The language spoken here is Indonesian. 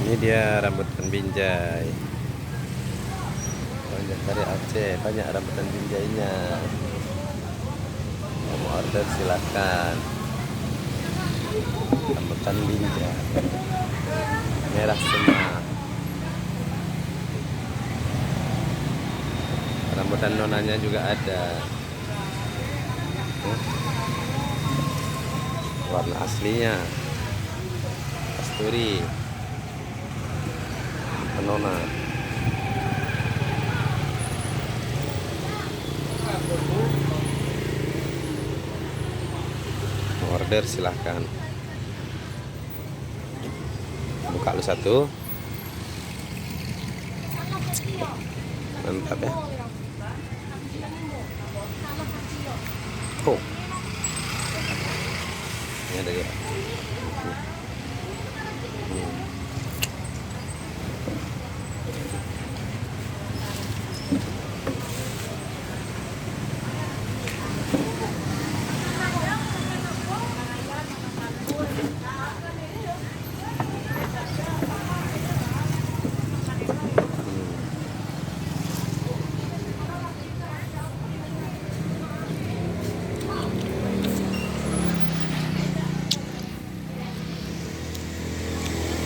Ini dia rambutan binjai. Banyak dari Aceh, banyak rambutan binjainya. Mau order silakan. Rambutan binjai merah semua. Rambutan nonanya juga ada. Warna aslinya kasturi nona. Order silahkan. Buka lu satu. Mantap ya. Oh, ini ada dia.